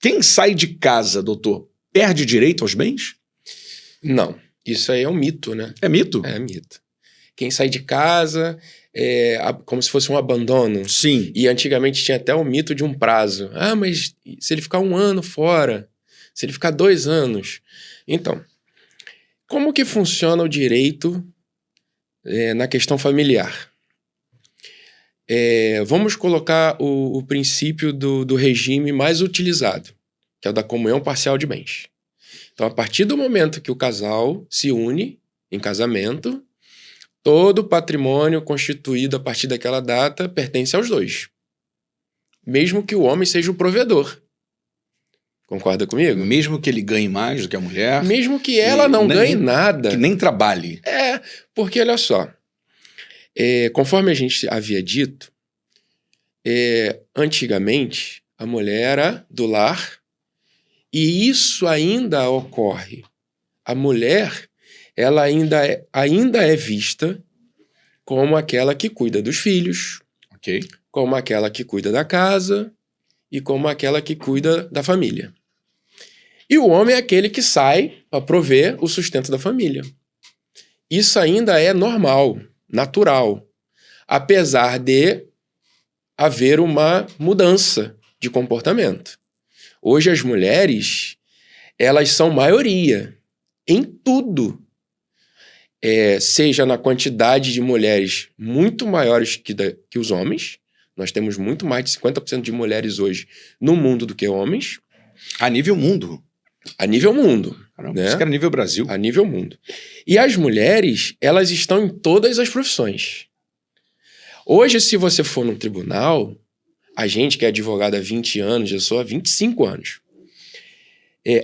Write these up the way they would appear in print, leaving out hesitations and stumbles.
Quem sai de casa, doutor, perde direito aos bens? Não, isso aí é um mito, né? É mito? É mito. Quem sai de casa é como se fosse um abandono. Sim. E antigamente tinha até o mito de um prazo. Ah, mas se ele ficar 1 ano fora? Se ele ficar 2 anos? Então, como que funciona o direito na questão familiar? Vamos colocar o princípio do regime mais utilizado, que é o da comunhão parcial de bens. Então, a partir do momento que o casal se une em casamento, todo o patrimônio constituído a partir daquela data pertence aos dois. Mesmo que o homem seja o provedor. Concorda comigo? Mesmo que ele ganhe mais do que a mulher. Mesmo que ela não ganhe nada. Que nem trabalhe. Porque olha só. Conforme a gente havia dito, antigamente a mulher era do lar e isso ainda ocorre. A mulher, ela ainda é vista como aquela que cuida dos filhos, ok, como aquela que cuida da casa e como aquela que cuida da família. E o homem é aquele que sai para prover o sustento da família. Isso ainda é normal, natural, apesar de haver uma mudança de comportamento. Hoje as mulheres, elas são maioria em tudo. Seja na quantidade de mulheres muito maiores que os homens. Nós temos muito mais de 50% de mulheres hoje no mundo do que homens. A nível mundo. A nível mundo. Caramba, isso que era nível Brasil. A nível mundo. E as mulheres, elas estão em todas as profissões. Hoje, se você for num tribunal, a gente que é advogado há 20 anos, eu sou há 25 anos.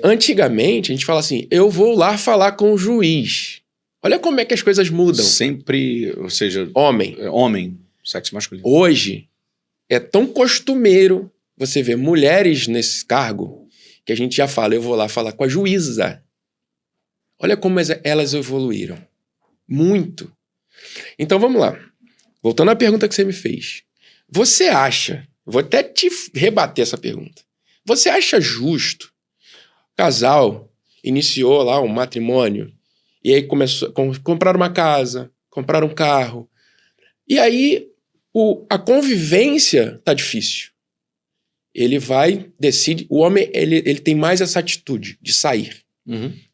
Antigamente, a gente fala assim, eu vou lá falar com o juiz. Olha como é que as coisas mudam. Sempre, ou seja... Homem, sexo masculino. Hoje, é tão costumeiro você ver mulheres nesse cargo que a gente já fala, eu vou lá falar com a juíza. Olha como elas evoluíram. Muito. Então, vamos lá. Voltando à pergunta que você me fez. Você acha, vou até te rebater essa pergunta, você acha justo o casal iniciou lá um matrimônio e aí começou a comprar uma casa, comprar um carro, e aí a convivência tá difícil. Ele decide, o homem ele tem mais essa atitude de sair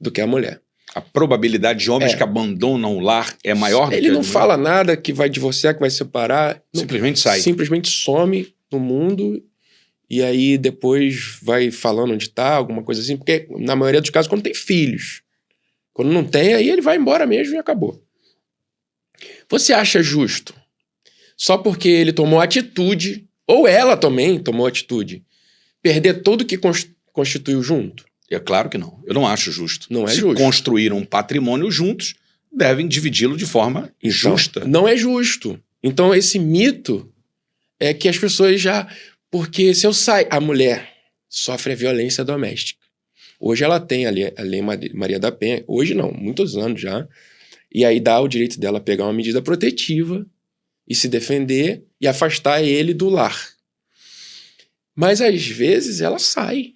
do que a mulher. A probabilidade de homens que abandonam o lar é maior do que... Ele não fala nada que vai divorciar, que vai separar. Simplesmente sai. Simplesmente some no mundo e aí depois vai falando onde tá, alguma coisa assim. Porque na maioria dos casos, quando tem filhos. Quando não tem, aí ele vai embora mesmo e acabou. Você acha justo, só porque ele tomou atitude, ou ela também tomou atitude, perder tudo que constituiu junto? É claro que não. Eu não acho justo. Não é justo. Se construíram um patrimônio juntos, devem dividi-lo de forma justa. Não é justo. Então, esse mito é que as pessoas já... Porque se eu sair... A mulher sofre a violência doméstica. Hoje ela tem a Lei Maria da Penha. Hoje não, muitos anos já. E aí dá o direito dela pegar uma medida protetiva e se defender e afastar ele do lar. Mas, às vezes, ela sai.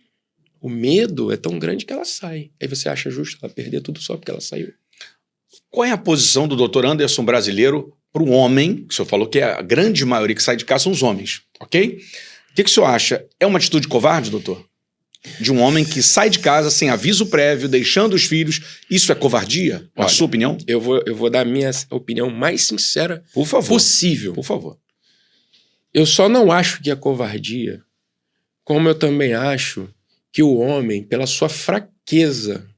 O medo é tão grande que ela sai. Aí você acha justo ela perder tudo só porque ela saiu. Qual é a posição do Dr. Anderson brasileiro para o homem? O senhor falou que a grande maioria que sai de casa são os homens, ok? O que o senhor acha? É uma atitude covarde, doutor? De um homem que sai de casa sem aviso prévio, deixando os filhos. Isso é covardia, na sua opinião? Eu vou dar a minha opinião mais sincera possível. Por favor. Eu só não acho que é covardia, como eu também acho que o homem, pela sua fraqueza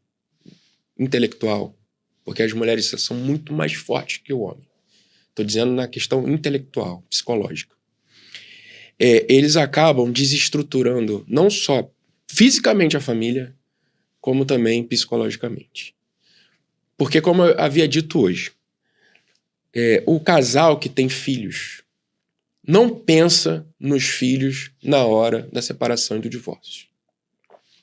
intelectual, porque as mulheres são muito mais fortes que o homem. Estou dizendo na questão intelectual, psicológica. Eles acabam desestruturando não só fisicamente a família, como também psicologicamente. Porque, como eu havia dito hoje, o casal que tem filhos não pensa nos filhos na hora da separação e do divórcio.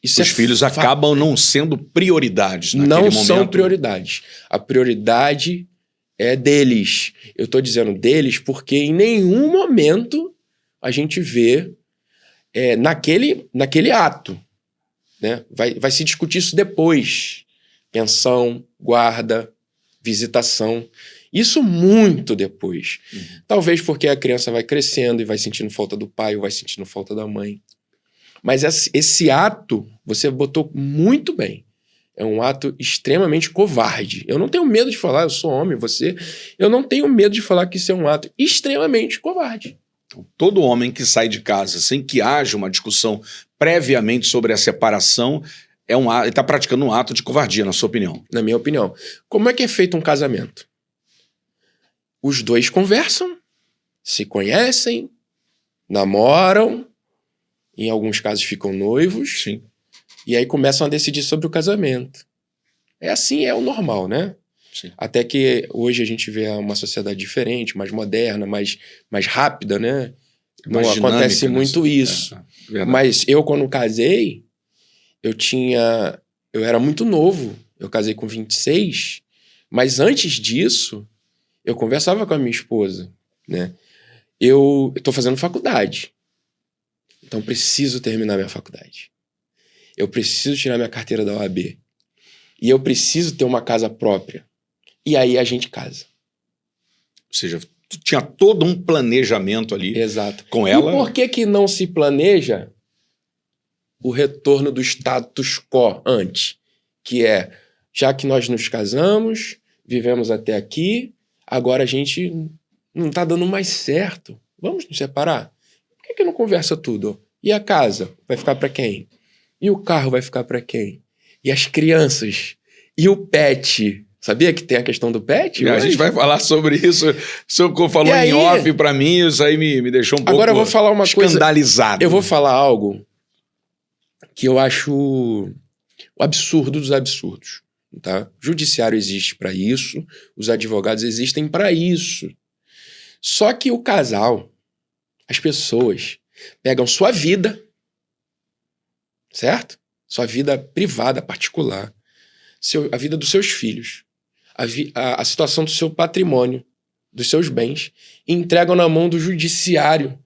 Os filhos acabam não sendo prioridades naquele momento. Não são prioridades. A prioridade é deles. Eu estou dizendo deles porque em nenhum momento a gente vê naquele ato. né? Vai se discutir isso depois. Pensão, guarda, visitação. Isso muito depois. Talvez porque a criança vai crescendo e vai sentindo falta do pai ou vai sentindo falta da mãe. Mas esse ato, você botou muito bem. É um ato extremamente covarde. Eu não tenho medo de falar, eu sou homem, você... Eu não tenho medo de falar que isso é um ato extremamente covarde. Todo homem que sai de casa sem que haja uma discussão previamente sobre a separação, ele está praticando um ato de covardia, na sua opinião. Na minha opinião. Como é que é feito um casamento? Os dois conversam, se conhecem, namoram, em alguns casos ficam noivos. Sim. E aí começam a decidir sobre o casamento. É assim, é o normal, né? Sim. Até que hoje a gente vê uma sociedade diferente, mais moderna, mais rápida, né? Não Mais dinâmica, acontece né? muito isso. Mas eu, quando casei, eu era muito novo. Eu casei com 26. Mas antes disso, eu conversava com a minha esposa, né? Eu estou fazendo faculdade. Então preciso terminar minha faculdade. Eu preciso tirar minha carteira da OAB. E eu preciso ter uma casa própria. E aí a gente casa. Ou seja, tu tinha todo um planejamento ali. Exato. Com ela. E por que não se planeja o retorno do status quo antes? Que é, já que nós nos casamos, vivemos até aqui, agora a gente não está dando mais certo. Vamos nos separar? Por que não conversa tudo? E a casa? Vai ficar para quem? E o carro vai ficar para quem? E as crianças? E o pet? Sabia que tem a questão do pet? A gente vai falar sobre isso. O senhor falou em off para mim, isso aí me deixou um pouco agora eu vou falar uma escandalizado. Eu vou falar algo que eu acho o absurdo dos absurdos. Tá? O judiciário existe para isso, os advogados existem para isso. Só que o casal, as pessoas, pegam sua vida, certo? Sua vida privada, particular, a vida dos seus filhos, a situação do seu patrimônio, dos seus bens, e entregam na mão do judiciário.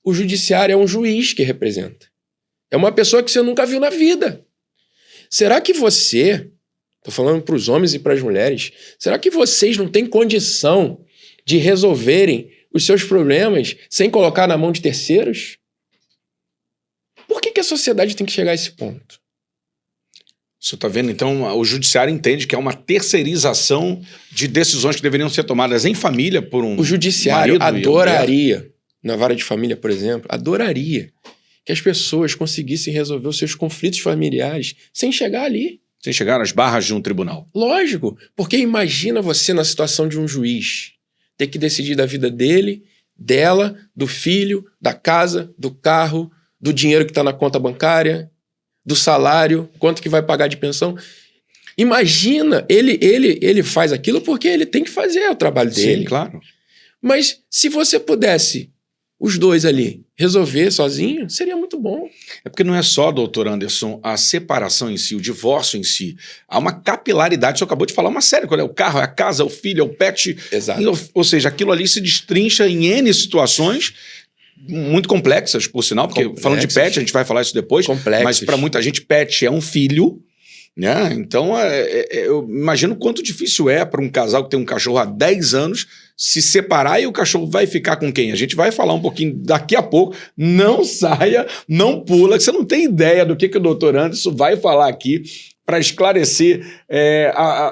O judiciário é um juiz que representa. É uma pessoa que você nunca viu na vida. Será que você, estou falando para os homens e para as mulheres, será que vocês não têm condição de resolverem os seus problemas sem colocar na mão de terceiros? Por que a sociedade tem que chegar a esse ponto? Você está vendo? Então, o judiciário entende que é uma terceirização de decisões que deveriam ser tomadas em família por um. O judiciário adoraria, na vara de família, por exemplo, adoraria que as pessoas conseguissem resolver os seus conflitos familiares sem chegar ali. Sem chegar às barras de um tribunal. Lógico, porque imagina você na situação de um juiz ter que decidir da vida dele, dela, do filho, da casa, do carro, do dinheiro que está na conta bancária, do salário, quanto que vai pagar de pensão. Imagina, ele faz aquilo porque ele tem que fazer o trabalho dele. Sim, claro. Mas se você pudesse, os dois ali, resolver sozinho, seria muito bom. É porque não é só, doutor Anderson, a separação em si, o divórcio em si. Há uma capilaridade, você acabou de falar uma série, qual é o carro, é a casa, é o filho, é o pet. Exato. Ou seja, aquilo ali se destrincha em N situações muito complexas, por sinal, porque falando de pet, a gente vai falar isso depois, mas para muita gente pet é um filho, né? Então eu imagino quanto difícil é para um casal que tem um cachorro há 10 anos se separar e o cachorro vai ficar com quem? A gente vai falar um pouquinho daqui a pouco, não saia, não pula, que você não tem ideia do que o doutor Anderson vai falar aqui para esclarecer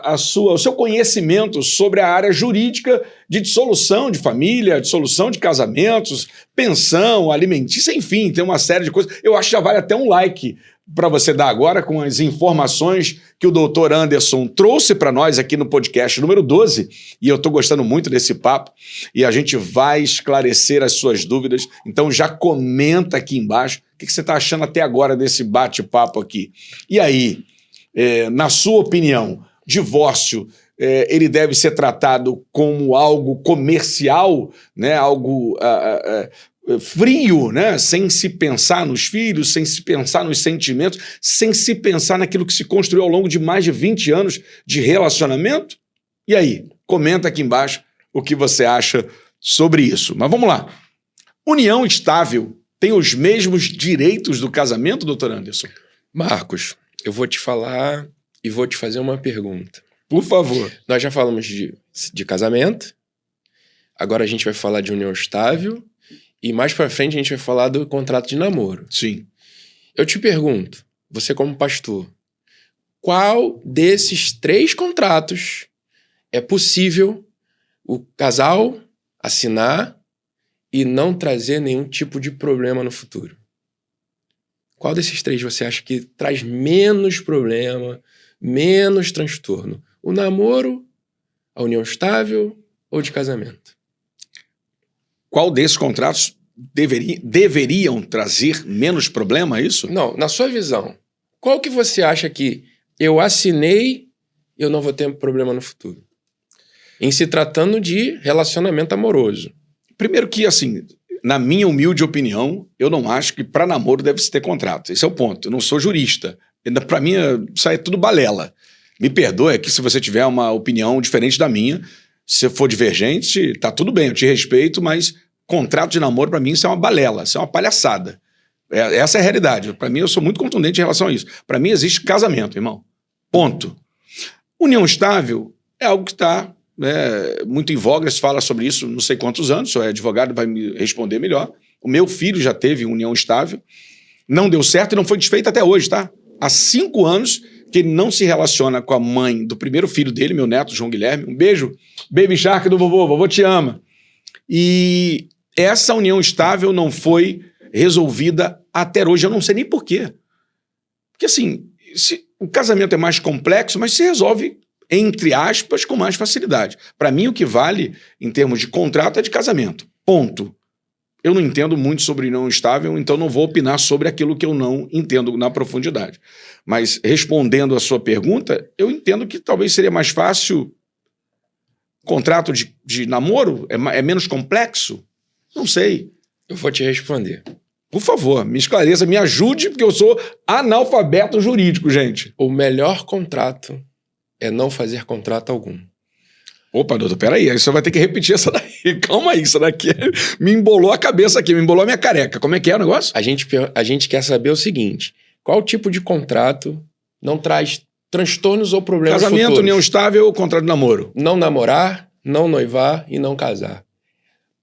o seu conhecimento sobre a área jurídica de dissolução de família, dissolução de casamentos, pensão, alimentícia, enfim, tem uma série de coisas. Eu acho que já vale até um like para você dar agora com as informações que o doutor Anderson trouxe para nós aqui no podcast número 12, e eu estou gostando muito desse papo, e a gente vai esclarecer as suas dúvidas, então já comenta aqui embaixo o que você está achando até agora desse bate-papo aqui. E aí, na sua opinião, divórcio, ele deve ser tratado como algo comercial, né? Algo frio, né? Sem se pensar nos filhos, sem se pensar nos sentimentos, sem se pensar naquilo que se construiu ao longo de mais de 20 anos de relacionamento? E aí, comenta aqui embaixo o que você acha sobre isso. Mas vamos lá. União estável tem os mesmos direitos do casamento, doutor Anderson? Marcos, eu vou te falar e vou te fazer uma pergunta. Por favor. Nós já falamos de casamento, agora a gente vai falar de união estável e mais pra frente a gente vai falar do contrato de namoro. Sim. Eu te pergunto, você como pastor, qual desses 3 contratos é possível o casal assinar e não trazer nenhum tipo de problema no futuro? Qual desses 3 você acha que traz menos problema, menos transtorno? O namoro, a união estável ou de casamento? Qual desses contratos deveriam trazer menos problema, é isso? Não, na sua visão, qual que você acha que eu assinei e eu não vou ter problema no futuro? Em se tratando de relacionamento amoroso. Primeiro que, assim, na minha humilde opinião, eu não acho que para namoro deve-se ter contrato. Esse é o ponto. Eu não sou jurista. Para mim, isso aí é tudo balela. Me perdoe aqui se você tiver uma opinião diferente da minha. Se for divergente, tá tudo bem, eu te respeito, mas contrato de namoro, para mim, isso é uma balela, isso é uma palhaçada. Essa é a realidade. Para mim, eu sou muito contundente em relação a isso. Para mim, existe casamento, irmão. Ponto. União estável é algo que está muito em voga, se fala sobre isso não sei quantos anos, sou advogado, vai me responder melhor. O meu filho já teve união estável, não deu certo e não foi desfeito até hoje, tá? Há 5 anos que ele não se relaciona com a mãe do primeiro filho dele, meu neto, João Guilherme. Um beijo, baby shark do vovô te ama. E essa união estável não foi resolvida até hoje, eu não sei nem por quê. Porque assim, o casamento é mais complexo, mas se resolve, entre aspas, com mais facilidade. Para mim, o que vale em termos de contrato é de casamento. Ponto. Eu não entendo muito sobre união estável, então não vou opinar sobre aquilo que eu não entendo na profundidade. Mas, respondendo a sua pergunta, eu entendo que talvez seria mais fácil. Contrato de namoro é menos complexo? Não sei. Eu vou te responder. Por favor, me esclareça, me ajude, porque eu sou analfabeto jurídico, gente. O melhor contrato é não fazer contrato algum. Opa, doutor, peraí, aí você vai ter que repetir essa daí. Calma aí, isso daqui me embolou a cabeça aqui, me embolou a minha careca. Como é que é o negócio? A gente quer saber o seguinte, qual tipo de contrato não traz transtornos ou problemas Casamento, futuros? união estável ou contrato de namoro? Não namorar, não noivar e não casar.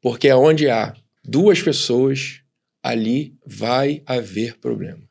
Porque onde há 2 pessoas, ali vai haver problema.